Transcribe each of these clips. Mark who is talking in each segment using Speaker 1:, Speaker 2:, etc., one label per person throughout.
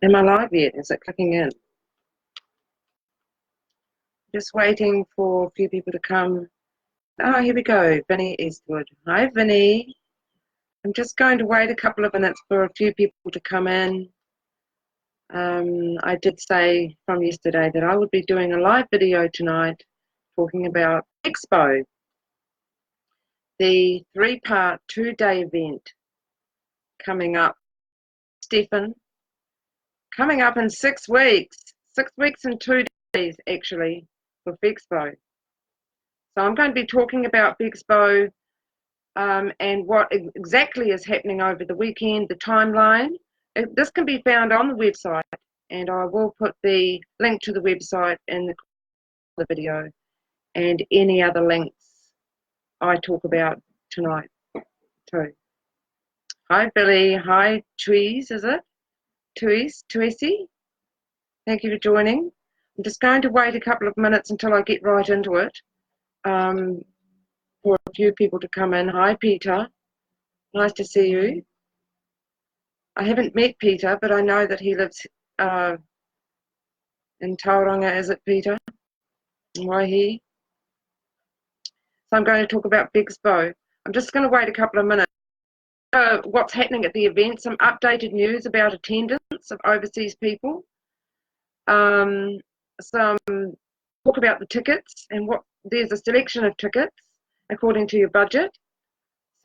Speaker 1: Am I live yet? Is it clicking in? Just waiting for a few people to come. Oh, here we go. Vinny Eastwood. Hi, Vinny. I'm just going to wait a couple of minutes for a few people to come in. I did say from yesterday that I would be doing a live video tonight talking about Expo, the 3-part 2-day event coming up. Stefan, coming up in 6 weeks. 6 weeks and 2 days, actually, for Expo. So I'm going to be talking about Expo and what exactly is happening over the weekend, the timeline. This can be found on the website, and I will put the link to the website in the video and any other links I talk about tonight too. Hi Billy, hi Tweez, is it? Tweezy? Thank you for joining. I'm just going to wait a couple of minutes until I get right into it. For a few people to come in. Hi Peter, nice to see you. I haven't met Peter, but I know that he lives in Tauranga, is it Peter? Waihi. So I'm going to talk about Expo. I'm just going to wait a couple of minutes. What's happening at the event, some updated news about attendance of overseas people. Some talk about the tickets and there's a selection of tickets according to your budget.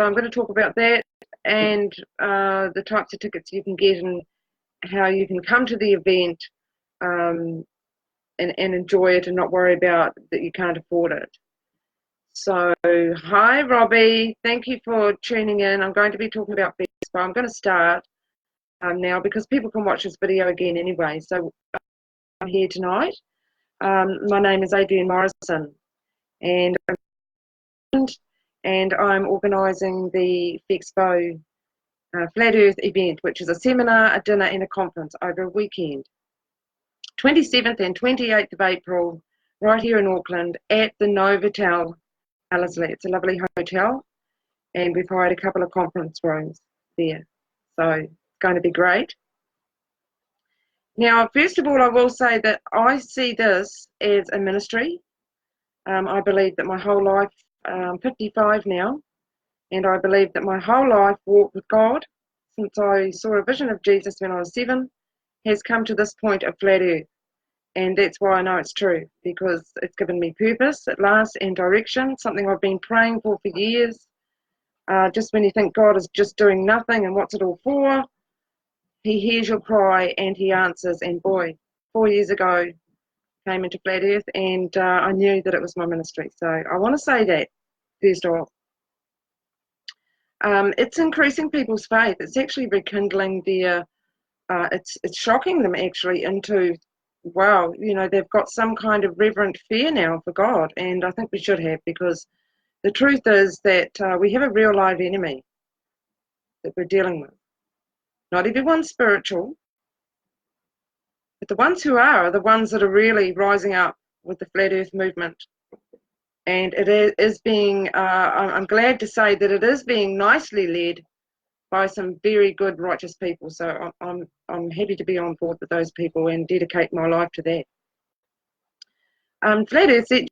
Speaker 1: So I'm going to talk about that and the types of tickets you can get and how you can come to the event and enjoy it and not worry about that you can't afford it. So, hi Robbie, thank you for tuning in. I'm going to be talking about Expo. I'm going to start now because people can watch this video again anyway. So I'm here tonight. My name is Adrienne Morrison and I'm organising the Expo Flat Earth event, which is a seminar, a dinner and a conference over a weekend. 27th and 28th of April, right here in Auckland at the Novotel Ellerslie. It's a lovely hotel and we've hired a couple of conference rooms there. So it's going to be great. Now, first of all, I will say that I see this as a ministry. I believe that my whole life, I'm 55 now, and I believe that my whole life walk with God since I saw a vision of Jesus when I was 7 has come to this point of flat earth. And that's why I know it's true, because it's given me purpose at last and direction, something I've been praying for years. Just when you think God is just doing nothing and what's it all for, he hears your cry and he answers. And boy, 4 years ago, came into Flat Earth and I knew that it was my ministry. So I want to say that, first off. It's increasing people's faith. It's actually rekindling their, it's shocking them actually into, wow, you know, they've got some kind of reverent fear now for God. And I think we should have, because the truth is that we have a real live enemy that we're dealing with. Not everyone's spiritual, but the ones who are the ones that are really rising up with the Flat Earth movement. And it is being, I'm glad to say that it is being nicely led by some very good, righteous people. So I'm happy to be on board with those people and dedicate my life to that. Flat Earth sets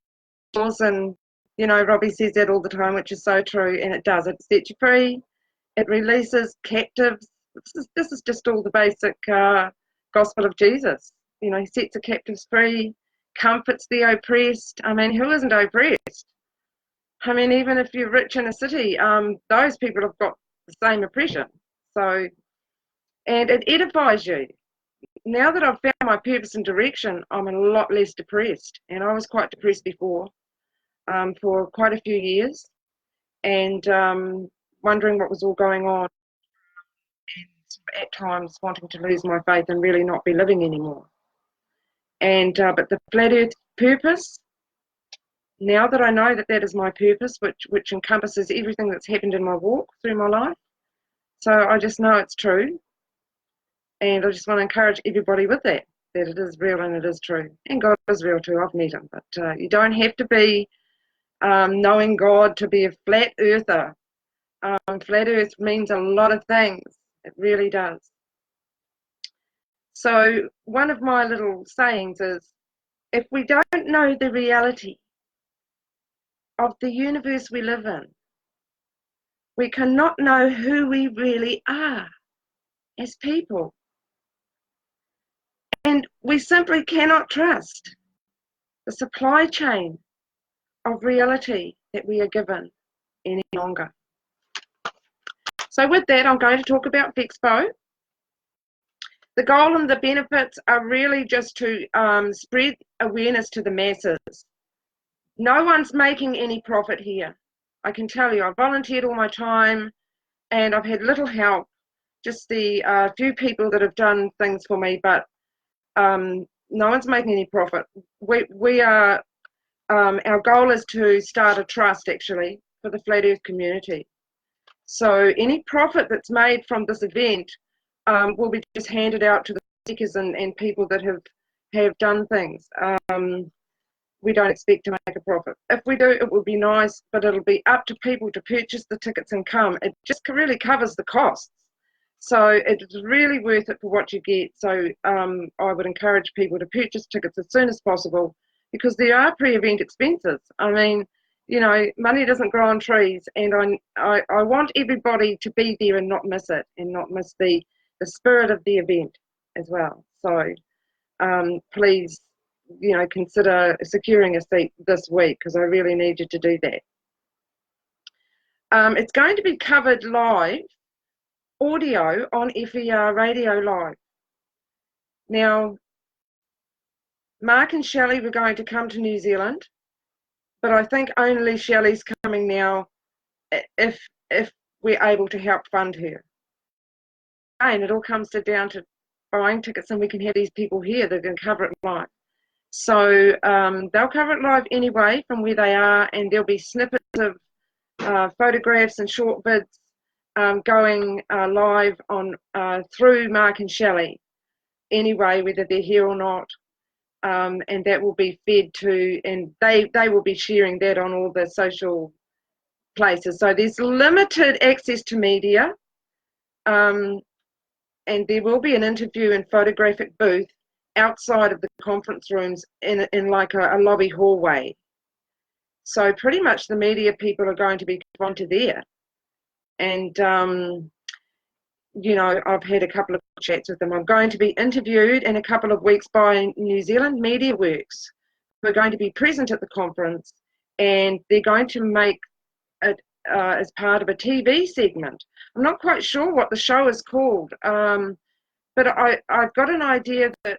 Speaker 1: you, and you know, Robbie says that all the time, which is so true, and it does. It sets you free. It releases captives. This is just all the basic gospel of Jesus. You know, he sets the captives free, comforts the oppressed. I mean, who isn't oppressed? I mean, even if you're rich in a city, those people have got the same oppression. So, and it edifies you. Now that I've found my purpose and direction, I'm a lot less depressed. And I was quite depressed before, for quite a few years, and wondering what was all going on. And at times wanting to lose my faith and really not be living anymore. And but the Flat Earth purpose, now that I know that that is my purpose, which encompasses everything that's happened in my walk through my life, so I just know it's true, and I just want to encourage everybody with that it is real and it is true, and God is real too. I've met him, but you don't have to be knowing God to be a flat earther. Flat Earth means a lot of things. It really does. So one of my little sayings is, if we don't know the reality of the universe we live in, we cannot know who we really are as people. And we simply cannot trust the supply chain of reality that we are given any longer. So with that, I'm going to talk about Fexpo. The goal and the benefits are really just to spread awareness to the masses. No one's making any profit here. I can tell you, I've volunteered all my time and I've had little help, just the few people that have done things for me, but no one's making any profit. We are, our goal is to start a trust actually for the Flat Earth community. So any profit that's made from this event will be just handed out to the seekers and people that have done things. We don't expect to make a profit. If we do, it will be nice, but it'll be up to people to purchase the tickets and come. It just really covers the costs. So it's really worth it for what you get. So I would encourage people to purchase tickets as soon as possible, because there are pre-event expenses. I mean, you know, money doesn't grow on trees, and I want everybody to be there and not miss it, and not miss the spirit of the event as well. So please, you know, consider securing a seat this week, because I really need you to do that. It's going to be covered live, audio on FER Radio Live. Now, Mark and Shelley were going to come to New Zealand, but I think only Shelley's coming now if we're able to help fund her. And it all comes down to buying tickets, and we can have these people here that can cover it live. So they'll cover it live anyway from where they are, and there'll be snippets of photographs and short vids going live on through Mark and Shelley anyway, whether they're here or not. And that will be fed to, and they will be sharing that on all the social places. So there's limited access to media, and there will be an interview and photographic booth outside of the conference rooms in like a lobby hallway. So pretty much the media people are going to be gone to there. And you know, I've had a couple of chats with them. I'm going to be interviewed in a couple of weeks by New Zealand Media Works. We're going to be present at the conference, and they're going to make it as part of a TV segment. I'm not quite sure what the show is called, but I've got an idea that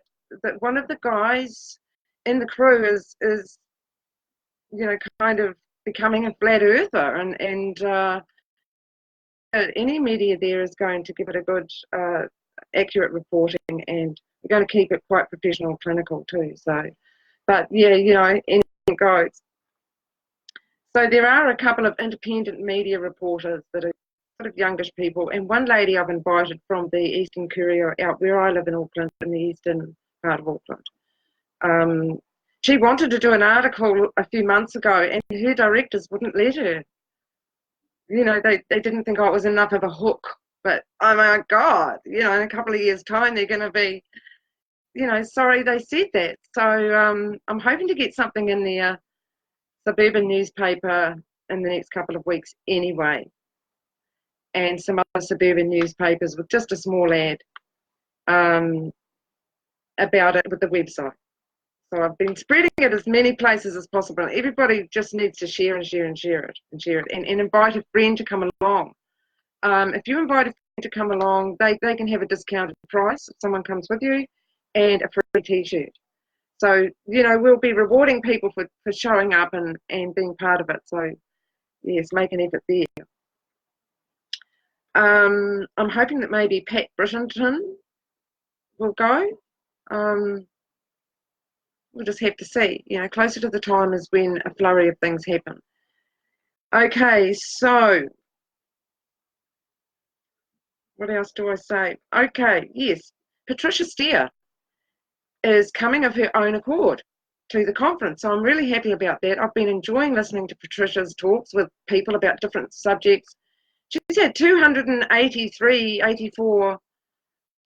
Speaker 1: one of the guys in the crew is you know, kind of becoming a flat earther, and any media there is going to give it a good, accurate reporting, and we're going to keep it quite professional, clinical too. So, but yeah, you know, anything goes. So there are a couple of independent media reporters that are sort of youngish people, and one lady I've invited from the Eastern Courier out where I live in Auckland, in the eastern part of Auckland. She wanted to do an article a few months ago, and her directors wouldn't let her. You know, they didn't think it was enough of a hook. But, oh my God, you know, in a couple of years' time, they're going to be, you know, sorry they said that. So I'm hoping to get something in the suburban newspaper in the next couple of weeks anyway, and some other suburban newspapers with just a small ad about it with the website. So I've been spreading it as many places as possible. Everybody just needs to share and share and share it and share it, and invite a friend to come along. If you invite a friend to come along, they can have a discounted price if someone comes with you, and a free t-shirt. So, you know, we'll be rewarding people for showing up and being part of it. So, yes, make an effort there. I'm hoping that maybe Pat Brittington will go. We'll just have to see. You know, closer to the time is when a flurry of things happen. Okay, so what else do I say? Okay, yes, Patricia Steer is coming of her own accord to the conference. So I'm really happy about that. I've been enjoying listening to Patricia's talks with people about different subjects. She's had 284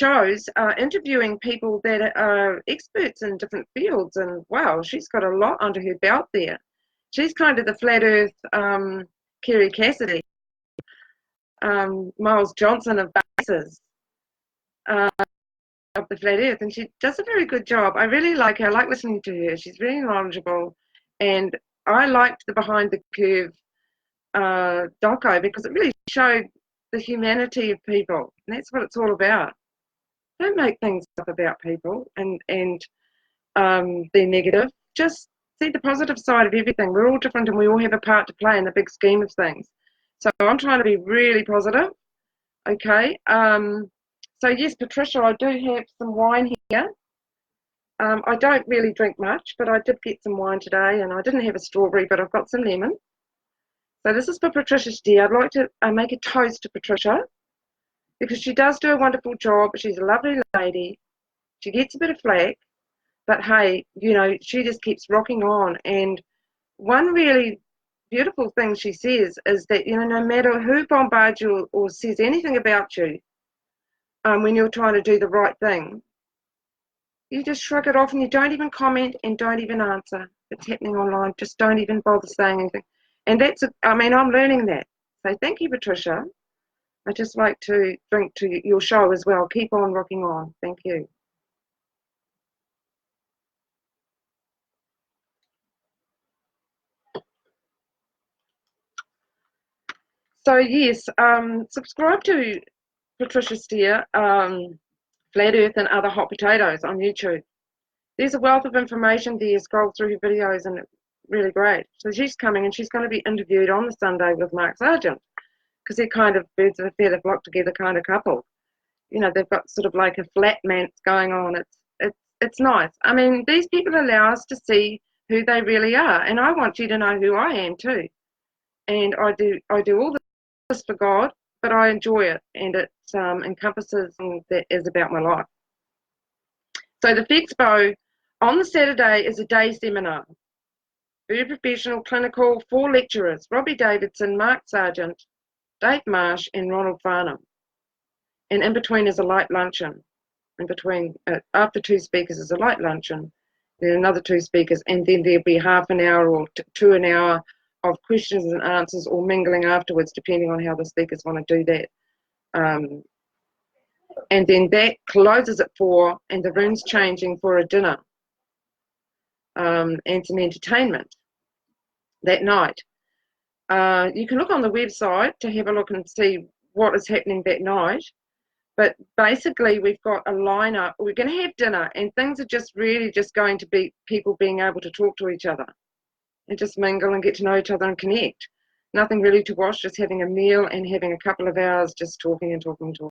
Speaker 1: shows interviewing people that are experts in different fields, and wow, she's got a lot under her belt there. She's kind of the Flat Earth Kerry Cassidy, Miles Johnson of bases of the Flat Earth, and she does a very good job. I really like her. I like listening to her. She's very knowledgeable, and I liked the Behind the Curve doco because it really showed the humanity of people, and that's what it's all about. Don't make things up about people and they're negative. Just see the positive side of everything. We're all different and we all have a part to play in the big scheme of things. So I'm trying to be really positive. Okay. So yes, Patricia, I do have some wine here. I don't really drink much, but I did get some wine today, and I didn't have a strawberry, but I've got some lemon. So this is for Patricia Steer. I'd like to make a toast to Patricia because she does do a wonderful job. She's a lovely lady. She gets a bit of flack, but hey, you know, she just keeps rocking on. And one really beautiful thing she says is that, you know, no matter who bombards you or says anything about you, when you're trying to do the right thing, you just shrug it off and you don't even comment and don't even answer. If it's happening online, just don't even bother saying anything. And that's, I mean, I'm learning that. So thank you, Patricia. I just like to drink to your show as well. Keep on rocking on. Thank you. So yes, subscribe to Patricia Steer, Flat Earth and Other Hot Potatoes on YouTube. There's a wealth of information there. Scroll through her videos and it's really great. So she's coming and she's going to be interviewed on the Sunday with Mark Sargent because they're kind of birds of a feather flock together kind of couple. You know, they've got sort of like a flatmance going on. It's nice. I mean, these people allow us to see who they really are, and I want you to know who I am too. And I do all this for God, but I enjoy it, and it encompasses and that is about my life. So the FEXPO on the Saturday is a day seminar. Very professional, clinical, 4 lecturers, Robbie Davidson, Mark Sargent, Dave Marsh and Ronald Farnham. And in between is a light luncheon. In between, after 2 speakers is a light luncheon, then another 2 speakers, and then there'll be half an hour or to an hour of questions and answers or mingling afterwards, depending on how the speakers want to do that. And then that closes at 4, and the room's changing for a dinner and some entertainment that night. You can look on the website to have a look and see what is happening that night. But basically, we've got a lineup. We're going to have dinner, and things are just really just going to be people being able to talk to each other and just mingle and get to know each other and connect. Nothing really to watch, just having a meal and having a couple of hours just talking and talking and talking.